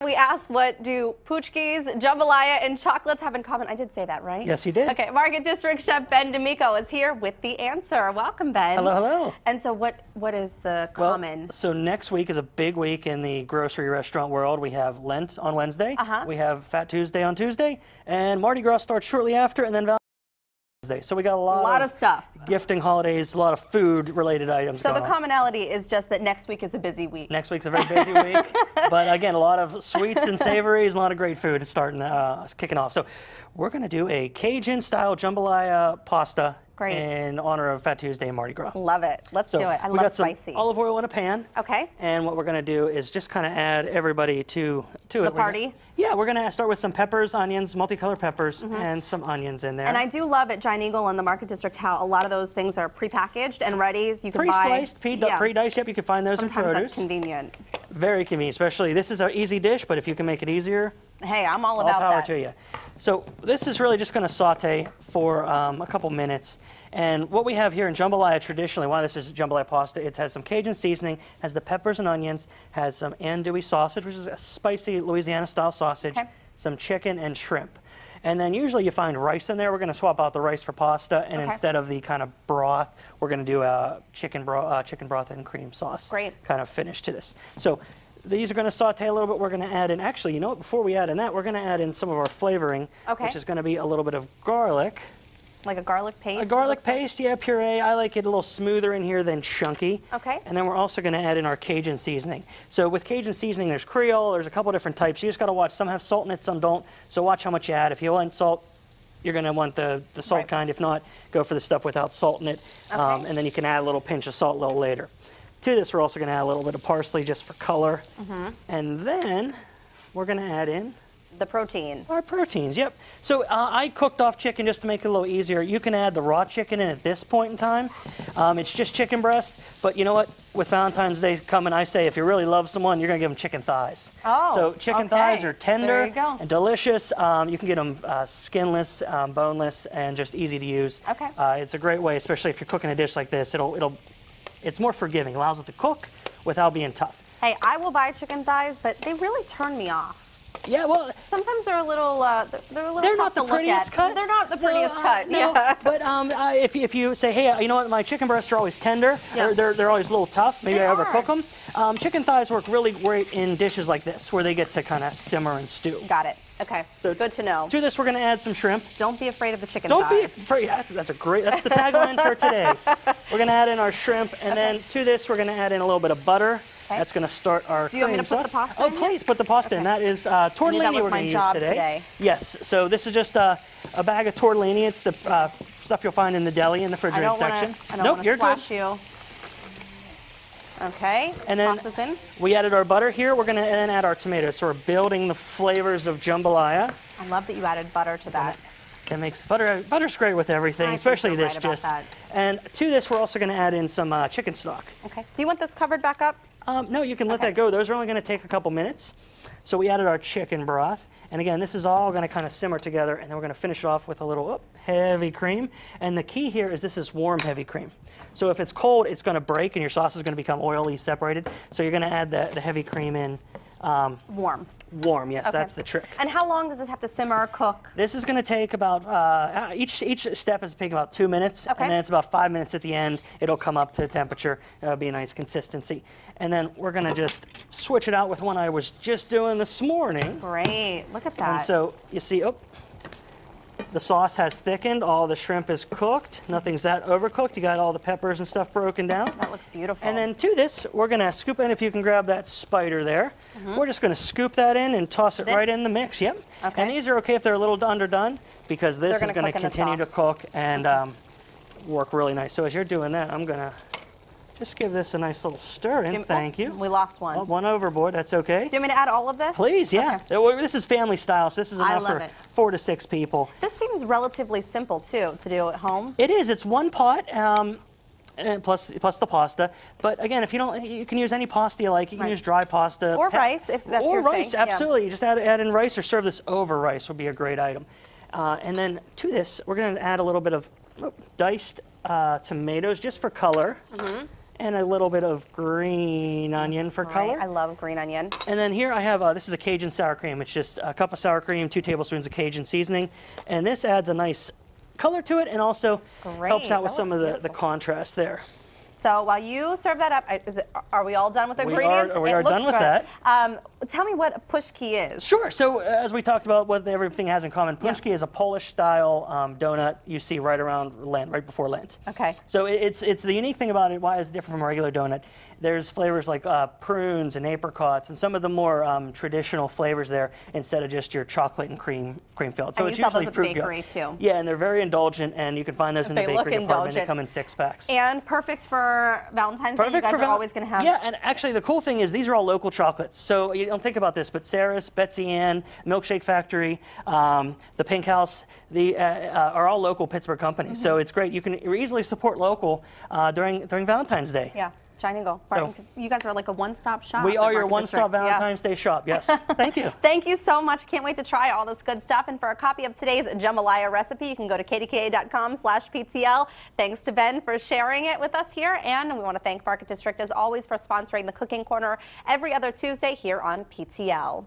We asked, what do poochkies, jambalaya, and chocolates have in common? I did say that, right? Yes, you did. Okay, Market District Chef Ben D'Amico is here with the answer. Welcome, Ben. Hello, hello. And so what is the common? Well, so next week is a big week in the grocery restaurant world. We have Lent on Wednesday. We have Fat Tuesday on Tuesday. And Mardi Gras starts shortly after, and then Valentine's Day. So we got a lot of stuff. Gifting, holidays, a lot of food-related items So going the on. commonality is just that next week is a busy week. Next week's a very busy week. But again, a lot of sweets and savories, a lot of great food starting, kicking off. So we're going to do a Cajun-style jambalaya pasta. Great. In honor of Fat Tuesday and Mardi Gras. Love it. Let's do it. I love spicy. Some olive oil in a pan. Okay. And what we're going to do is just kind of add everybody to it. The party? Yeah, we're going to start with some peppers, onions, multicolored peppers, and some onions in there. And I do love at Giant Eagle and the Market District how a lot of those things are prepackaged and ready. So you can pre-sliced, pre-diced. Yep, you can find those in produce. Sometimes that's convenient. Very convenient, especially this is an easy dish, but if you can make it easier, hey, I'm all about that. All power to you. So this is really just going to saute for a couple minutes. And what we have here in jambalaya traditionally, why this is jambalaya pasta, it has some Cajun seasoning, has the peppers and onions, has some andouille sausage, which is a spicy Louisiana-style sausage, some chicken and shrimp. And then usually you find rice in there. We're going to swap out the rice for pasta, and instead of the kind of broth, we're going to do a chicken broth and cream sauce. Great. Kind of finish to this. So these are going to saute a little bit. We're going to add in, actually, you know what, before we add in that, we're going to add in some of our flavoring, which is going to be a little bit of garlic. Like a garlic paste? A garlic paste, yeah, puree. I like it a little smoother in here than chunky. Okay. And then we're also going to add in our Cajun seasoning. So with Cajun seasoning, there's Creole, there's a couple different types. You just got to watch. Some have salt in it, some don't. So watch how much you add. If you want salt, you're going to want the salt kind. If not, go for the stuff without salt in it. And then you can add a little pinch of salt a little later. To this, we're also going to add a little bit of parsley just for color. And then we're going to add in the protein. Our proteins, yep. So I cooked off chicken just to make it a little easier. You can add the raw chicken in at this point in time. It's just chicken breast, but you know what? With Valentine's Day coming, I say if you really love someone, you're going to give them chicken thighs. Oh, so chicken thighs are tender and delicious. You can get them skinless, boneless, and just easy to use. Okay. It's a great way, especially if you're cooking a dish like this. It's more forgiving. It allows it to cook without being tough. Hey, I will buy chicken thighs, but they really turn me off. Yeah, well, sometimes they're a little they're not the prettiest cut. They're not the prettiest cut. No, yeah. But if you say, hey, you know what, my chicken breasts are always tender. They're always a little tough. Maybe I overcook them. Chicken thighs work really great in dishes like this, where they get to kind of simmer and stew. Got it. Okay. So good to know. To this, we're going to add some shrimp. Don't be afraid of the chicken thighs. Don't be afraid. That's the tagline for today. We're going to add in our shrimp, and then to this, we're going to add in a little bit of butter. That's going to start our cream sauce. Do you want me to put the pasta in? Oh, please put the pasta in. That is tortellini we're going to use today. Yes. So this is just a bag of tortellini. It's the stuff you'll find in the deli in the refrigerated section. I don't want to splash you. Okay. And then pasta's in. We added our butter here. We're going to then add our tomatoes. So we're building the flavors of jambalaya. I love that you added butter to that. That makes butter's great with everything, especially this. And to this, we're also going to add in some chicken stock. Okay. Do you want this covered back up? No, you can let that go. Those are only going to take a couple minutes. So we added our chicken broth. And again, this is all going to kind of simmer together, and then we're going to finish off with a little heavy cream. And the key here is this is warm, heavy cream. So if it's cold, it's going to break, and your sauce is going to become oily, separated. So you're going to add the heavy cream in. Warm. Warm, yes, that's the trick. And how long does it have to simmer or cook? This is going to take about, each step is taking about 2 minutes, and then it's about 5 minutes at the end. It'll come up to temperature. It'll be a nice consistency. And then we're going to just switch it out with one I was just doing this morning. Great, look at that. And so you see, the sauce has thickened. All the shrimp is cooked. Nothing's that overcooked. You got all the peppers and stuff broken down. That looks beautiful. And then to this, we're going to scoop in, if you can grab that spider there. We're just going to scoop that in and toss it right in the mix. Yep. Okay. And these are okay if they're a little underdone, because this is going to continue to cook and work really nice. So as you're doing that, I'm going to just give this a nice little stir in. Thank you. We lost one. One overboard. That's okay. Do you want me to add all of this? Please, yeah. Okay. This is family style, so this is enough for 4 to 6 people. This seems relatively simple, too, to do at home. It is. It's one pot. And plus the pasta. But again, if you don't, you can use any pasta you like. You can use dry pasta. Or rice, if that's your thing. Or rice, absolutely. You just add in rice or serve this over rice would be a great item. And then to this, we're going to add a little bit of diced tomatoes just for color. and a little bit of green onion for color. I love green onion. And then here I have, this is a Cajun sour cream. It's just a cup of sour cream, 2 tablespoons of Cajun seasoning. And this adds a nice color to it and also helps out with some of the contrast there. So while you serve that up, are we all done with the ingredients? We are done with that. Tell me what pushki is. Sure. So as we talked about what everything has in common, pushki is a Polish-style donut you see right around Lent, right before Lent. Okay. So it's the unique thing about it, why it's different from a regular donut. There's flavors like prunes and apricots and some of the more traditional flavors there instead of just your chocolate and cream filled. So and it's you sell usually those at the fruit bakery too. Yeah, and they're very indulgent, and you can find those in the bakery department. They come in 6-packs. And perfect for Valentine's Day. You guys are always going to have. Yeah, and actually the cool thing is these are all local chocolates. So you don't think about this, but Sarah's, Betsy Ann, Milkshake Factory, the Pink House, are all local Pittsburgh companies. So it's great. You can easily support local during Valentine's Day. Yeah. Shine and go. So, you guys are like a one-stop shop. We are your one-stop Valentine's Day shop. Yes. Thank you. Thank you so much. Can't wait to try all this good stuff. And for a copy of today's jambalaya recipe, you can go to kdka.com/PTL. Thanks to Ben for sharing it with us here. And we want to thank Market District, as always, for sponsoring the Cooking Corner every other Tuesday here on PTL.